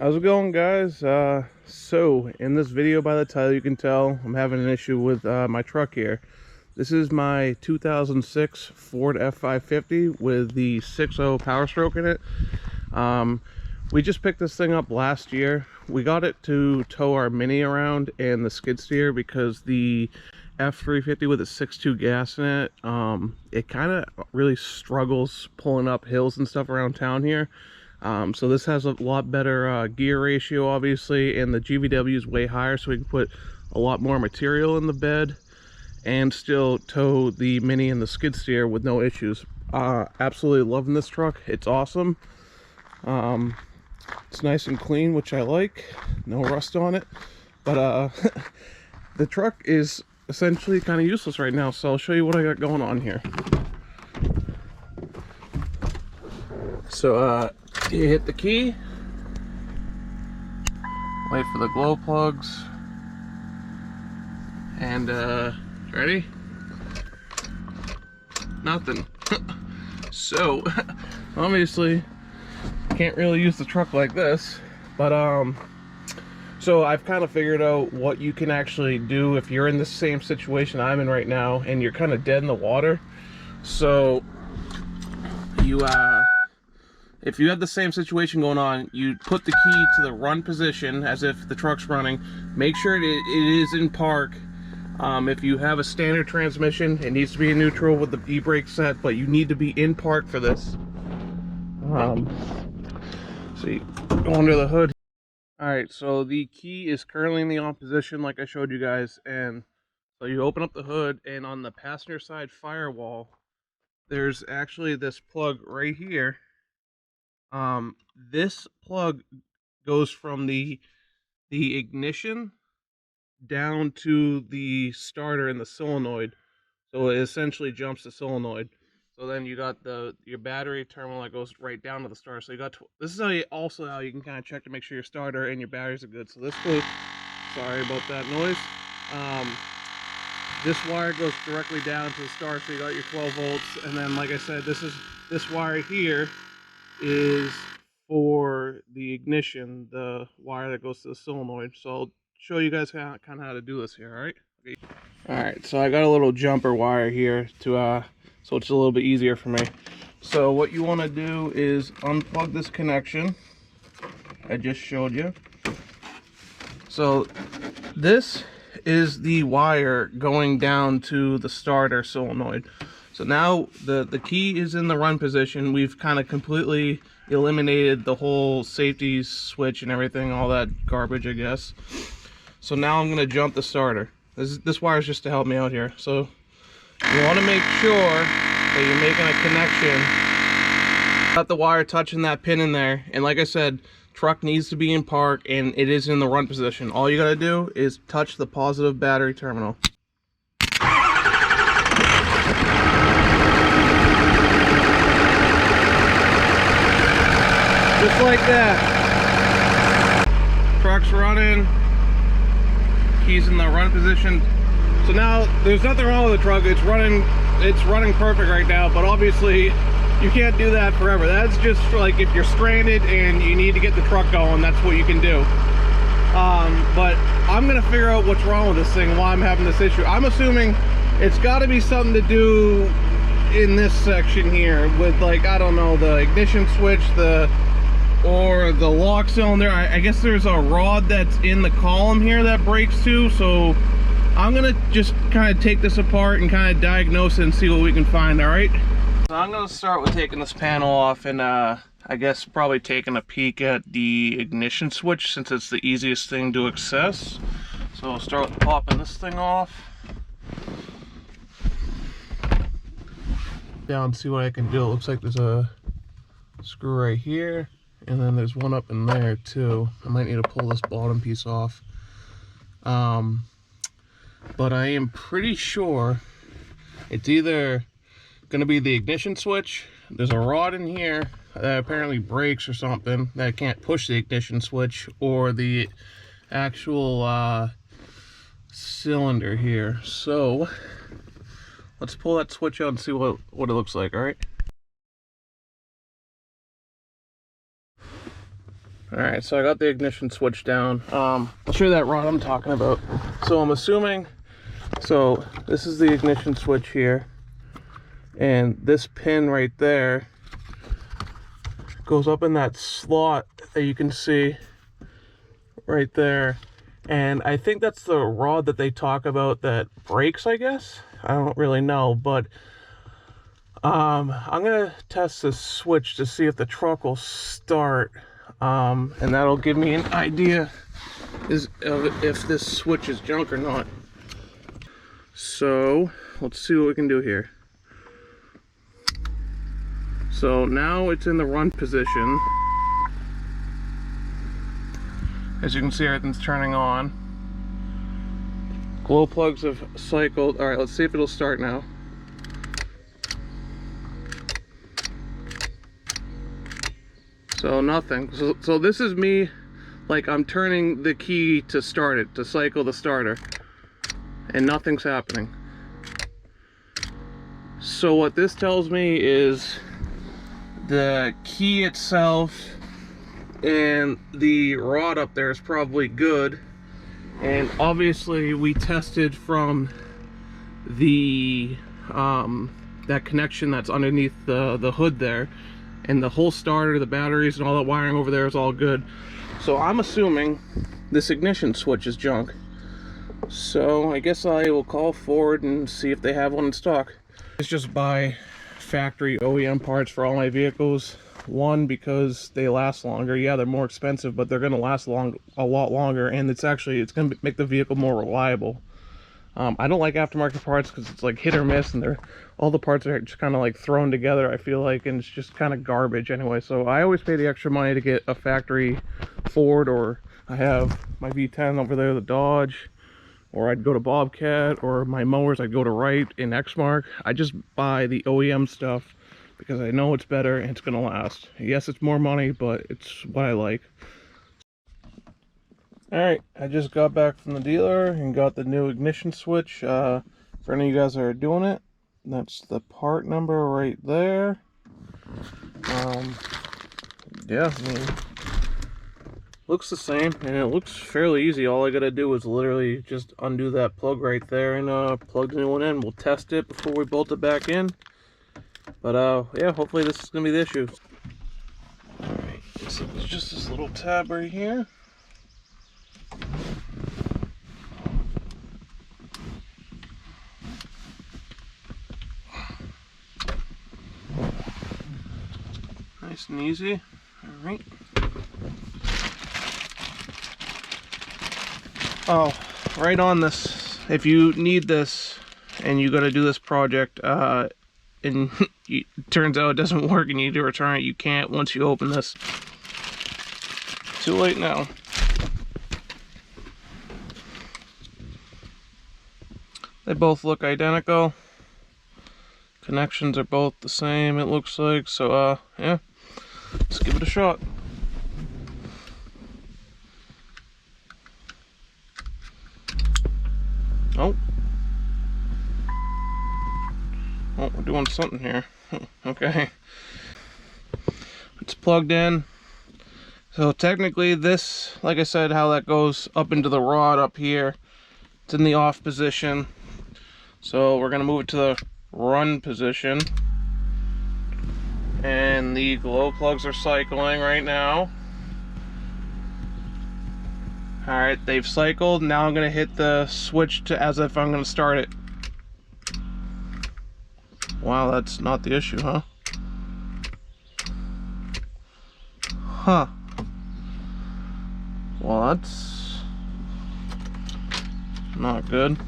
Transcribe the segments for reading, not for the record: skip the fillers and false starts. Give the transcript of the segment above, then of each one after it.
How's it going, guys? So in this video, by the title you can tell I'm having an issue with my truck here. This is my 2006 Ford F-550 with the 6.0 Power Stroke in it. We just picked this thing up last year. We got it to tow our Mini around and the skid steer because the F-350 with a 6.2 gas in it, it kind of really struggles pulling up hills and stuff around town here. So this has a lot better gear ratio, obviously, and the GVW is way higher, so we can put a lot more material in the bed and still tow the Mini and the skid steer with no issues. Absolutely loving this truck. It's awesome. It's nice and clean, which I like. No rust on it. But the truck is essentially kind of useless right now, so I'll show you what I got going on here. So you hit the key, wait for the glow plugs, and ready? Nothing. So obviously can't really use the truck like this, but so I've kind of figured out what you can actually do if you're in the same situation I'm in right now and you're kind of dead in the water. So you if you have the same situation going on, you put the key to the run position as if the truck's running. Make sure it is in park. If you have a standard transmission, it needs to be in neutral with the e-brake set, but you need to be in park for this. So you go under the hood. Alright, so the key is currently in the on position like I showed you guys, and so you open up the hood, and on the passenger side firewall, there's actually this plug right here. This plug goes from the ignition down to the starter and the solenoid, so it essentially jumps the solenoid. So then you got your battery terminal that goes right down to the starter. So you got this is how you can kind of check to make sure your starter and your batteries are good. So this goes, sorry about that noise. This wire goes directly down to the starter, so you got your 12 volts, and then like I said, this wire here is for the ignition, the wire that goes to the solenoid. So I'll show you guys kind of how to do this here. All right. Okay. All right. So I got a little jumper wire here to so it's a little bit easier for me. So what you want to do is unplug this connection I just showed you. So this is the wire going down to the starter solenoid. So now the key is in the run position. We've kind of completely eliminated the whole safety switch and everything, all that garbage, I guess. So now I'm going to jump the starter. This wire is just to help me out here. So you want to make sure that you're making a connection. Got the wire touching that pin in there, and like I said, truck needs to be in park and it is in the run position. All you got to do is touch the positive battery terminal. Just like that. Truck's running. Keys in the run position. So now there's nothing wrong with the truck. It's running perfect right now, but obviously you can't do that forever. That's just for like if you're stranded and you need to get the truck going, that's what you can do. But I'm gonna figure out what's wrong with this thing while I'm having this issue. I'm assuming it's got to be something to do in this section here with, like, I don't know, the ignition switch, or the lock cylinder. I guess there's a rod that's in the column here that breaks too, so I'm gonna just kind of take this apart and kind of diagnose it and see what we can find. All right, so I'm gonna start with taking this panel off and I guess probably taking a peek at the ignition switch, since it's the easiest thing to access. So I'll start with popping this thing off down, see what I can do. It looks like there's a screw right here, and then there's one up in there too. I might need to pull this bottom piece off. But I am pretty sure it's either going to be the ignition switch. There's a rod in here that apparently breaks or something that can't push the ignition switch, or the actual cylinder here. So let's pull that switch out and see what it looks like. All right. Alright, so I got the ignition switch down. I'll show you that rod I'm talking about. So I'm assuming, so this is the ignition switch here, and this pin right there goes up in that slot that you can see right there. And I think that's the rod that they talk about that breaks, I guess. I don't really know, but I'm gonna test this switch to see if the truck will start, and that'll give me an idea of if this switch is junk or not. So let's see what we can do here. So now it's in the run position. As you can see, everything's turning on. Glow plugs have cycled. All right, let's see if it'll start now. So nothing. So this is me, like I'm turning the key to start it, to cycle the starter, and nothing's happening. So what this tells me is the key itself and the rod up there is probably good. And obviously we tested from the that connection that's underneath the hood there, and the whole starter, the batteries, and all that wiring over there is all good. So I'm assuming this ignition switch is junk. So I guess I will call Ford and see if they have one in stock. It's just buy factory OEM parts for all my vehicles. One, because they last longer. Yeah, they're more expensive, but they're going to last a lot longer, and it's going to make the vehicle more reliable. I don't like aftermarket parts because it's like hit or miss, and all the parts are just kind of like thrown together, I feel like, and it's just kind of garbage anyway. So I always pay the extra money to get a factory Ford, or I have my V10 over there, the Dodge, or I'd go to Bobcat, or my mowers I'd go to Wright in Exmark. I just buy the OEM stuff because I know it's better and it's gonna last. Yes, it's more money, but it's what I like. Alright, I just got back from the dealer and got the new ignition switch. For any of you guys that are doing it, that's the part number right there. Yeah, I mean, looks the same, and it looks fairly easy. All I gotta do is literally just undo that plug right there and plug the new one in. We'll test it before we bolt it back in. But yeah, hopefully this is gonna be the issue. Alright, so there's just this little tab right here. Nice and easy. Alright. Oh, right on this, if you need this and you gotta do this project, and it turns out it doesn't work and you need to return it, you can't once you open this. Too late now. They both look identical. Connections are both the same, it looks like. So yeah, let's give it a shot. Oh, we're doing something here. Okay, it's plugged in. So technically this, like I said, how that goes up into the rod up here, it's in the off position. So we're gonna move it to the run position, and the glow plugs are cycling right now. Alright, they've cycled. Now I'm gonna hit the switch to as if I'm gonna start it. Wow, that's not the issue, huh? Huh. Well, that's not good.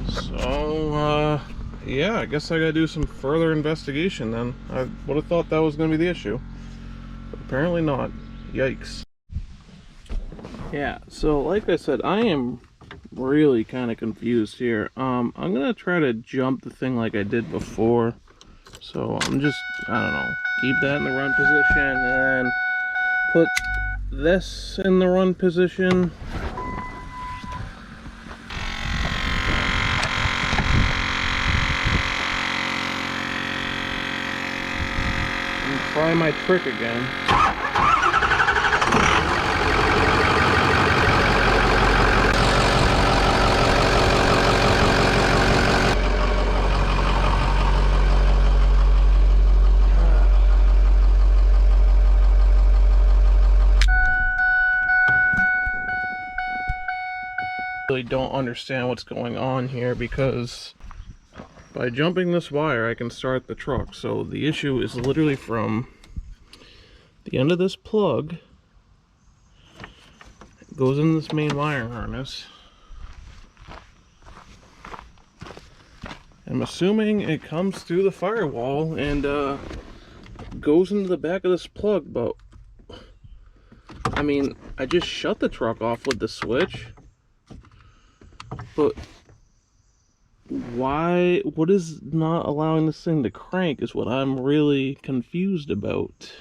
So, yeah, I guess I gotta do some further investigation then. I would have thought that was gonna be the issue, but apparently not. Yikes. Yeah, so like I said, I am really kind of confused here. I'm gonna try to jump the thing like I did before. So I'm just, I don't know, keep that in the run position and then put this in the run position. and try my trick again. Really don't understand what's going on here, because by jumping this wire I can start the truck. So the issue is literally from the end of this plug, it goes in this main wiring harness. I'm assuming it comes through the firewall and goes into the back of this plug, but I mean, I just shut the truck off with the switch. But why, what is not allowing this thing to crank is what I'm really confused about.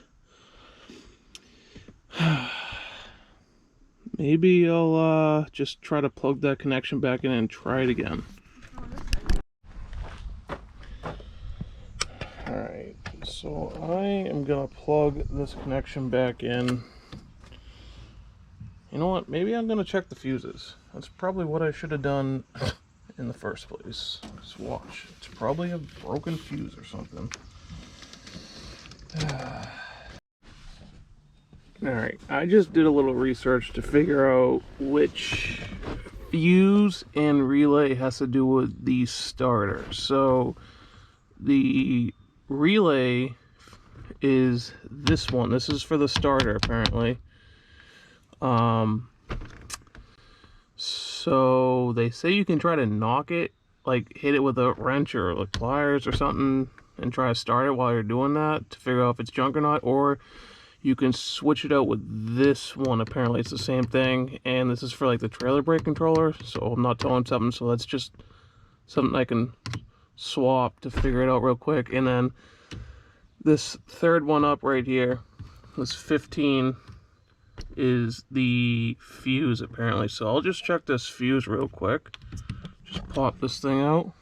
Maybe I'll just try to plug that connection back in and try it again. Alright, so I am gonna plug this connection back in. You know what, maybe I'm gonna check the fuses. That's probably what I should have done in the first place. Just watch, it's probably a broken fuse or something. Alright, I just did a little research to figure out which fuse and relay has to do with the starter. So the relay is this one. This is for the starter, apparently. So they say you can try to knock it, like hit it with a wrench or like pliers or something, and try to start it while you're doing that to figure out if it's junk or not. Or you can switch it out with this one. Apparently it's the same thing, and this is for like the trailer brake controller. So I'm not telling something, so that's just something I can swap to figure it out real quick. And then this third one up right here, this 15, is the fuse apparently. So I'll just check this fuse real quick. Just pop this thing out.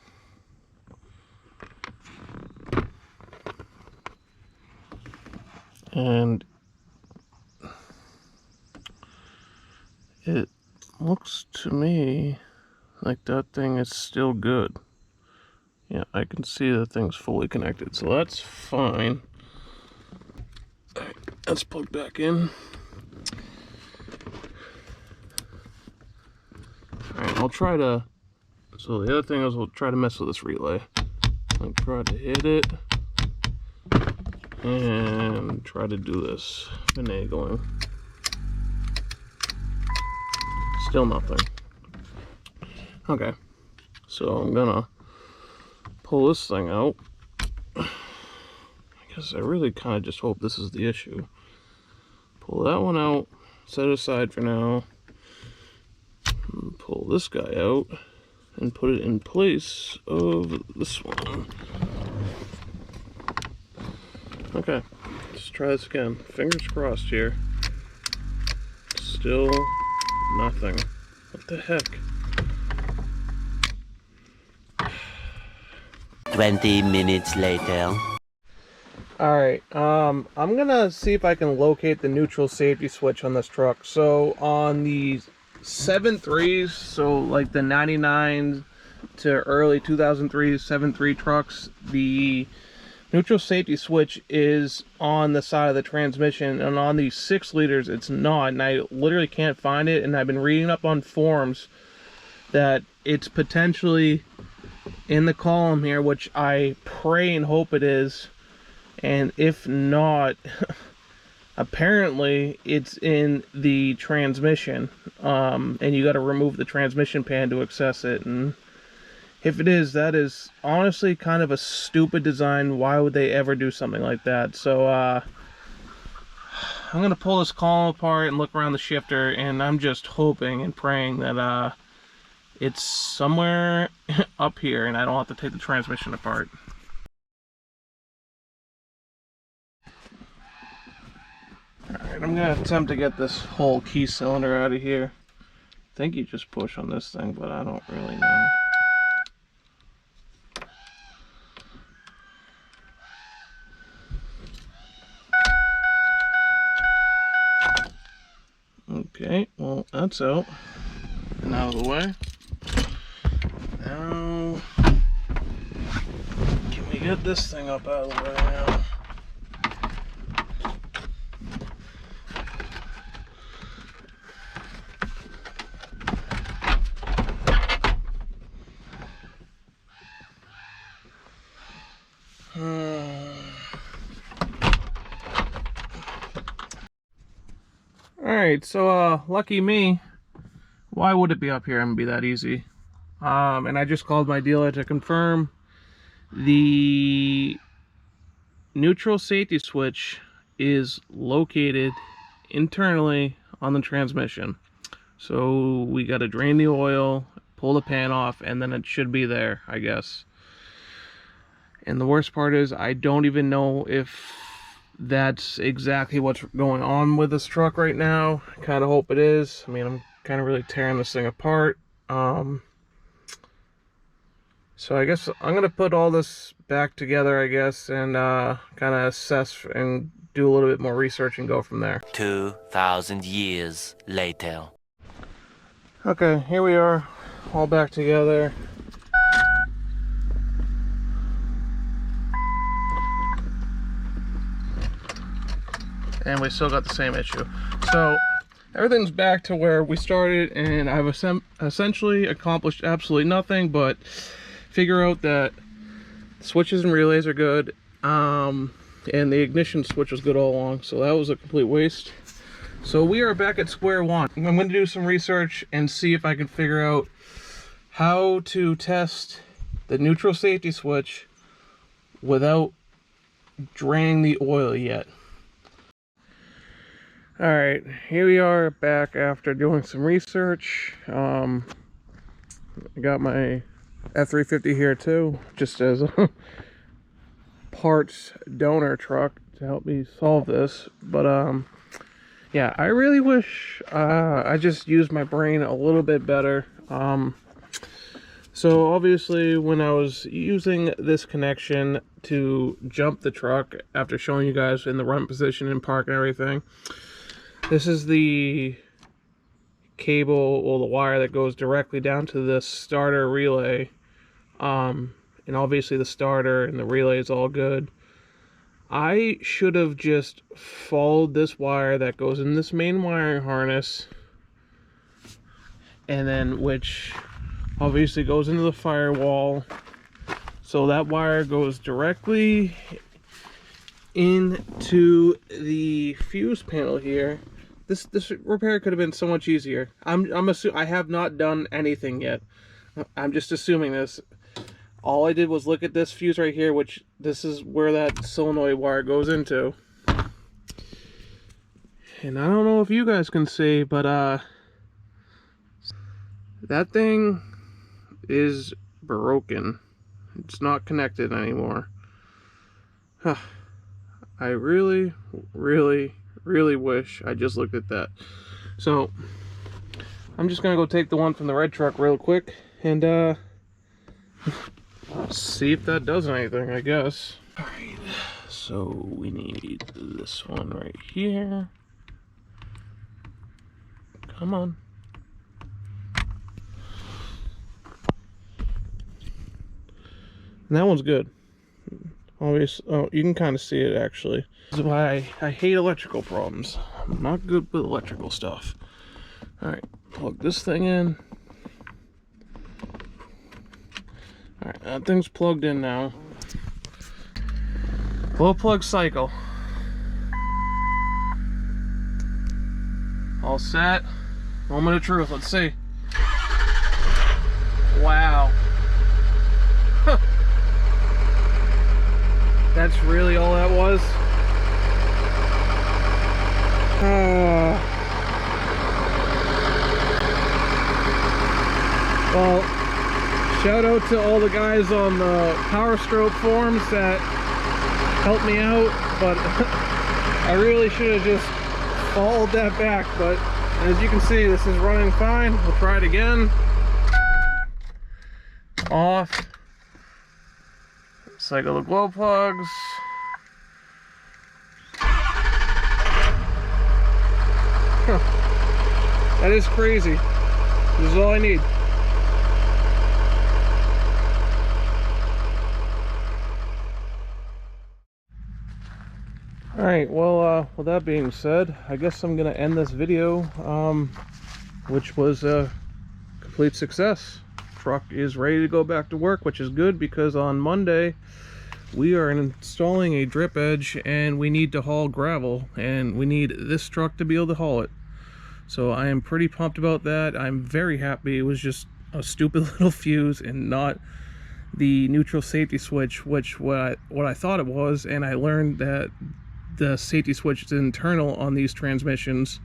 And it looks to me like that thing is still good. Yeah, I can see the thing's fully connected, so that's fine. Alright, let's plug back in. Alright, I'll try to... So the other thing is we'll try to mess with this relay. I'll try to hit it. And try to do this. Finagling. Still nothing. Okay. So I'm gonna pull this thing out. I guess I really kind of just hope this is the issue. Pull that one out. Set it aside for now. Pull this guy out and put it in place of this one. Okay, let's try this again. Fingers crossed here. Still nothing. What the heck? 20 minutes later. Alright, I'm gonna see if I can locate the neutral safety switch on this truck. So on the 7.3s, so like the 99 to early 2003 7.3 trucks, the neutral safety switch is on the side of the transmission, and on these 6 liters it's not, and I literally can't find it. And I've been reading up on forums that it's potentially in the column here, which I pray and hope it is, and if not, apparently it's in the transmission, and you got to remove the transmission pan to access it. And if it is, that is honestly kind of a stupid design. Why would they ever do something like that? So I'm gonna pull this column apart and look around the shifter, and I'm just hoping and praying that it's somewhere up here and I don't have to take the transmission apart. Alright, I'm gonna attempt to get this whole key cylinder out of here. I think you just push on this thing, but I don't really know. Alright, well, that's out and out of the way. Now, can we get this thing up out of the way now? Alright, so lucky me. Why would it be up here and be that easy? And I just called my dealer to confirm the neutral safety switch is located internally on the transmission. So we got to drain the oil, pull the pan off, and then it should be there, I guess. And the worst part is I don't even know if that's exactly what's going on with this truck right now. I kind of hope it is. I mean, I'm kind of really tearing this thing apart. So I guess I'm gonna put all this back together, I guess, and kind of assess and do a little bit more research and go from there. 2,000 years later. Okay, here we are, all back together. And we still got the same issue. So everything's back to where we started, and I've essentially accomplished absolutely nothing but figure out that switches and relays are good, and the ignition switch was good all along, so that was a complete waste. So we are back at square one. I'm going to do some research and see if I can figure out how to test the neutral safety switch without draining the oil yet. Alright, here we are back after doing some research. I got my F-350 here too, just as a parts donor truck to help me solve this. But yeah, I really wish I just used my brain a little bit better. So obviously when I was using this connection to jump the truck after showing you guys in the run position and park and everything, this is the cable or the wire that goes directly down to the starter relay. And obviously the starter and the relay is all good. I should have just followed this wire that goes in this main wiring harness, and then which obviously goes into the firewall. So that wire goes directly into the fuse panel here. This repair could have been so much easier. I'm assuming I have not done anything yet. I'm just assuming this. All I did was look at this fuse right here, which this is where that solenoid wire goes into. And I don't know if you guys can see, but that thing is broken. It's not connected anymore. I really, really, really wish I just looked at that. So I'm just gonna go take the one from the red truck real quick and see if that does anything, I guess. Alright, so we need this one right here. Come on. And that one's good. Obviously, oh, you can kind of see it actually. This is why I hate electrical problems. I'm not good with electrical stuff. Alright, plug this thing in. Alright, that thing's plugged in now. Glow plug cycle. All set. Moment of truth, let's see. Wow. Huh. That's really all that was? Well, shout out to all the guys on the Power Stroke forums that helped me out, but I really should have just followed that back. But as you can see, this is running fine. We'll try it again. Off. Cycle the glow plugs. That is crazy. This is all I need. Alright, well, with that being said, I guess I'm going to end this video, which was a complete success. Truck is ready to go back to work, which is good because on Monday we are installing a drip edge and we need to haul gravel, and we need this truck to be able to haul it. So I am pretty pumped about that. I'm very happy it was just a stupid little fuse and not the neutral safety switch, which what I thought it was, and I learned that the safety switch is internal on these transmissions,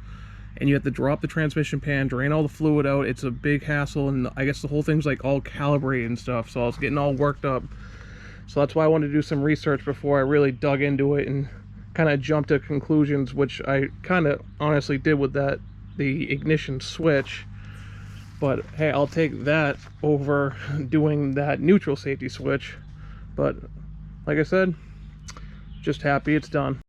and you have to drop the transmission pan, drain all the fluid out. It's a big hassle, and I guess the whole thing's like all calibrated and stuff, so I was getting all worked up. So that's why I wanted to do some research before I really dug into it and kind of jumped to conclusions, which I kind of honestly did with the ignition switch. But hey, I'll take that over doing that neutral safety switch. But like I said, just happy it's done.